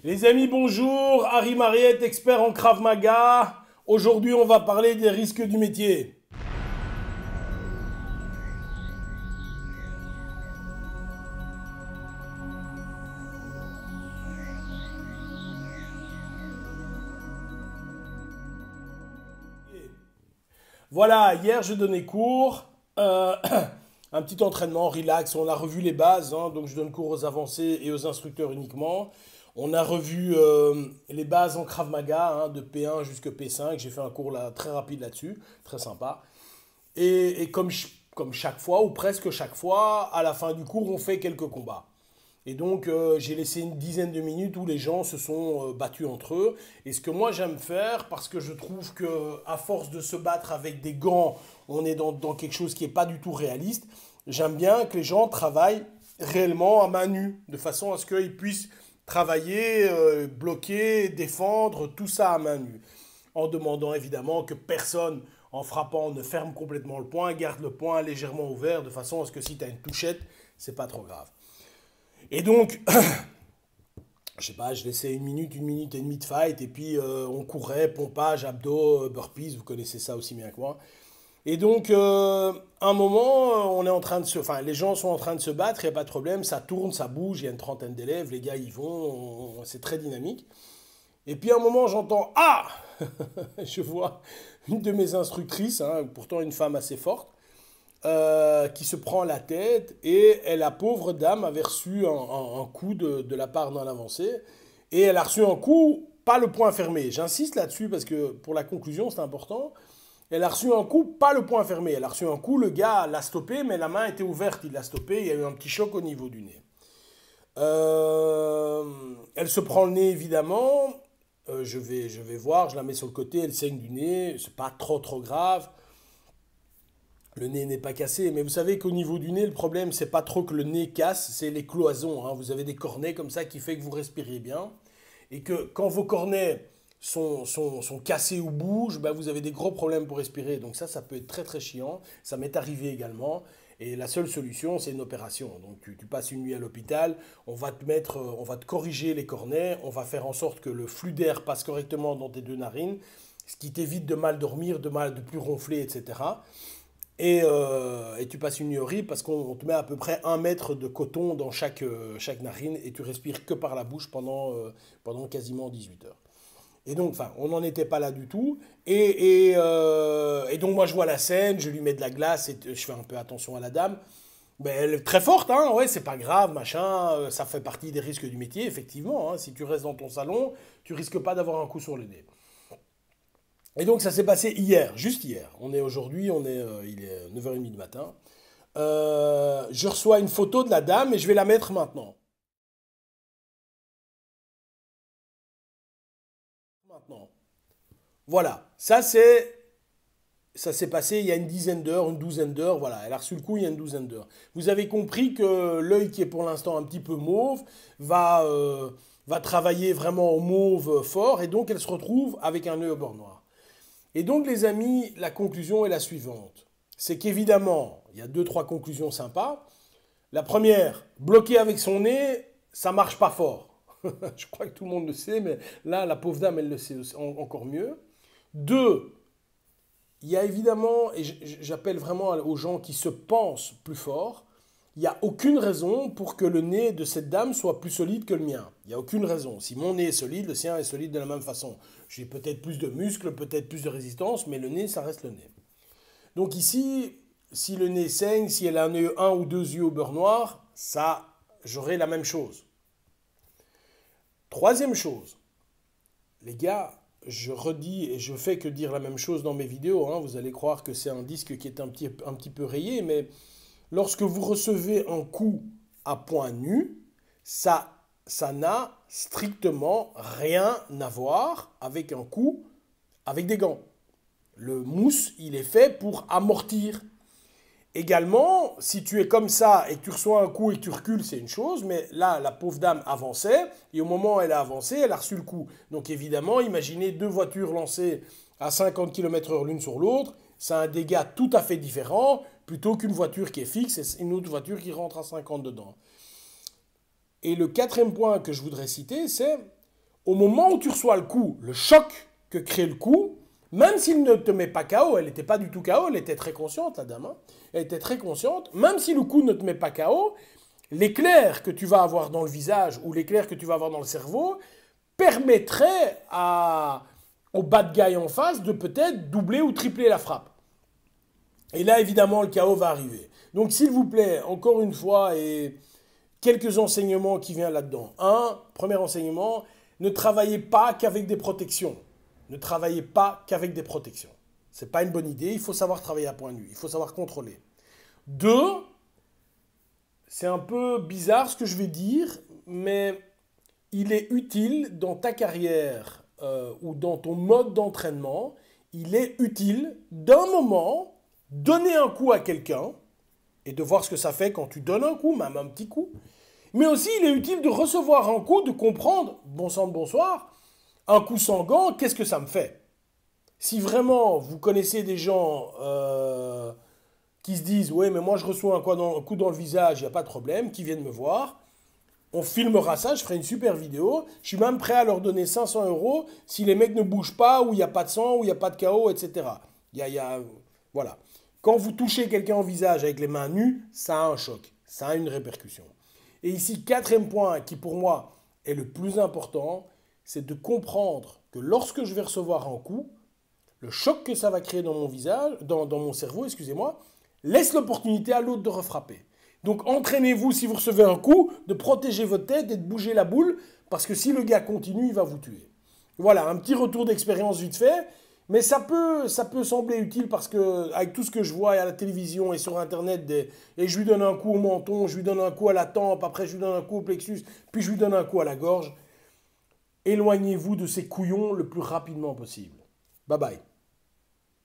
Les amis, bonjour, Harry Mariette, expert en Krav Maga. Aujourd'hui, on va parler des risques du métier. Voilà, hier je donnais cours, un petit entraînement, relax, on a revu les bases, hein, donc je donne cours aux avancés et aux instructeurs uniquement. On a revu les bases en Krav Maga, hein, de P1 jusqu'à P5, j'ai fait un cours là, très rapide là-dessus, très sympa. Et comme chaque fois, ou presque chaque fois, à la fin du cours, on fait quelques combats. Et donc, j'ai laissé une dizaine de minutes où les gens se sont battus entre eux. Et ce que moi j'aime faire, parce que je trouve que à force de se battre avec des gants, on est dans quelque chose qui n'est pas du tout réaliste. J'aime bien que les gens travaillent réellement à main nue, de façon à ce qu'ils puissent travailler, bloquer, défendre, tout ça à main nue. En demandant évidemment que personne, en frappant, ne ferme complètement le poing, garde le poing légèrement ouvert, de façon à ce que si tu as une touchette, c'est pas trop grave. Et donc, je sais pas, je laissais une minute et demie de fight, et puis on courait, pompage, abdos, burpees, vous connaissez ça aussi bien que moi. Et donc, à un moment, on est en train de se, enfin, les gens sont en train de se battre, il n'y a pas de problème, ça tourne, ça bouge, il y a une trentaine d'élèves, les gars y vont, c'est très dynamique. Et puis à un moment, j'entends Ah! Je vois une de mes instructrices, hein, pourtant une femme assez forte, qui se prend la tête et la pauvre dame avait reçu un coup de la part d'un avancé et elle a reçu un coup, pas le poing fermé. J'insiste là-dessus parce que pour la conclusion c'est important. Elle a reçu un coup, pas le poing fermé. Elle a reçu un coup, le gars l'a stoppé, mais la main était ouverte, il l'a stoppé, il y a eu un petit choc au niveau du nez. Elle se prend le nez évidemment. Je vais voir, je la mets sur le côté, elle saigne du nez, c'est pas trop grave. Le nez n'est pas cassé, mais vous savez qu'au niveau du nez, le problème, c'est pas trop que le nez casse, c'est les cloisons, hein. Vous avez des cornets comme ça qui fait que vous respiriez bien. Et que quand vos cornets sont cassés ou bougent, bah, vous avez des gros problèmes pour respirer. Donc ça peut être très chiant. Ça m'est arrivé également. Et la seule solution, c'est une opération. Donc tu passes une nuit à l'hôpital, on va te corriger les cornets, on va faire en sorte que le flux d'air passe correctement dans tes deux narines, ce qui t'évite de mal dormir, de plus ronfler, etc. Et tu passes une nuit horrible parce qu'on te met à peu près 1 mètre de coton dans chaque narine et tu respires que par la bouche pendant quasiment 18 heures. Et donc, enfin, on n'en était pas là du tout. Et donc, moi, je vois la scène, je lui mets de la glace et je fais un peu attention à la dame. Ben, elle est très forte, hein, ouais, c'est pas grave, machin, ça fait partie des risques du métier, effectivement. Hein, si tu restes dans ton salon, tu risques pas d'avoir un coup sur le nez. Et donc ça s'est passé hier, juste hier. On est aujourd'hui, il est 9h30 du matin. Je reçois une photo de la dame et je vais la mettre maintenant. Maintenant. Voilà, ça s'est passé il y a une dizaine d'heures, une douzaine d'heures. Voilà, elle a reçu le coup il y a une douzaine d'heures. Vous avez compris que l'œil qui est pour l'instant un petit peu mauve va travailler vraiment au mauve fort et donc elle se retrouve avec un œil au bord noir. Et donc, les amis, la conclusion est la suivante. C'est qu'évidemment, il y a deux, trois conclusions sympas. La première, bloquer avec son nez, ça marche pas fort. Je crois que tout le monde le sait, mais là, la pauvre dame, elle le sait encore mieux. Deux, il y a évidemment, et j'appelle vraiment aux gens qui se pensent plus forts, il n'y a aucune raison pour que le nez de cette dame soit plus solide que le mien. Il n'y a aucune raison. Si mon nez est solide, le sien est solide de la même façon. J'ai peut-être plus de muscles, peut-être plus de résistance, mais le nez, ça reste le nez. Donc ici, si le nez saigne, si elle a un ou deux yeux au beurre noir, ça, j'aurai la même chose. Troisième chose, les gars, je redis et je fais que dire la même chose dans mes vidéos, hein. Vous allez croire que c'est un disque qui est un petit peu rayé, mais lorsque vous recevez un coup à point nu, ça n'a strictement rien à voir avec un coup avec des gants. Le mousse, il est fait pour amortir. Également, si tu es comme ça et que tu reçois un coup et que tu recules, c'est une chose, mais là, la pauvre dame avançait, et au moment où elle a avancé, elle a reçu le coup. Donc évidemment, imaginez deux voitures lancées à 50 km/h l'une sur l'autre, c'est un dégât tout à fait différent, plutôt qu'une voiture qui est fixe et une autre voiture qui rentre à 50 dedans. Et le quatrième point que je voudrais citer, c'est au moment où tu reçois le coup, le choc que crée le coup, même s'il ne te met pas KO, elle n'était pas du tout KO, elle était très consciente, la dame, hein, elle était très consciente, même si le coup ne te met pas KO, l'éclair que tu vas avoir dans le visage ou l'éclair que tu vas avoir dans le cerveau permettrait au bad guy en face de peut-être doubler ou tripler la frappe. Et là, évidemment, le KO va arriver. Donc, s'il vous plaît, encore une fois, et quelques enseignements qui viennent là-dedans. Premier enseignement, ne travaillez pas qu'avec des protections. Ne travaillez pas qu'avec des protections. Ce n'est pas une bonne idée, il faut savoir travailler à point de vue, il faut savoir contrôler. 2, c'est un peu bizarre ce que je vais dire, mais il est utile dans ta carrière ou dans ton mode d'entraînement, il est utile d'un moment donner un coup à quelqu'un et de voir ce que ça fait quand tu donnes un coup, même un petit coup. Mais aussi, il est utile de recevoir un coup, de comprendre, bon sang de bonsoir, un coup sans gant, qu'est-ce que ça me fait? Si vraiment vous connaissez des gens qui se disent, ouais, mais moi je reçois un coup dans le visage, il n'y a pas de problème, qui viennent me voir, on filmera ça, je ferai une super vidéo. Je suis même prêt à leur donner 500 € si les mecs ne bougent pas, ou il n'y a pas de sang, ou il n'y a pas de KO, etc. Voilà. Quand vous touchez quelqu'un au visage avec les mains nues, ça a un choc, ça a une répercussion. Et ici, quatrième point qui pour moi est le plus important, c'est de comprendre que lorsque je vais recevoir un coup, le choc que ça va créer dans mon visage, dans mon cerveau, excusez-moi, laisse l'opportunité à l'autre de refrapper. Donc entraînez-vous, si vous recevez un coup, de protéger votre tête et de bouger la boule, parce que si le gars continue, il va vous tuer. Voilà, un petit retour d'expérience vite fait, mais ça peut sembler utile parce que avec tout ce que je vois à la télévision et sur Internet, et je lui donne un coup au menton, je lui donne un coup à la tempe, après je lui donne un coup au plexus, puis je lui donne un coup à la gorge. Éloignez-vous de ces couillons le plus rapidement possible. Bye bye.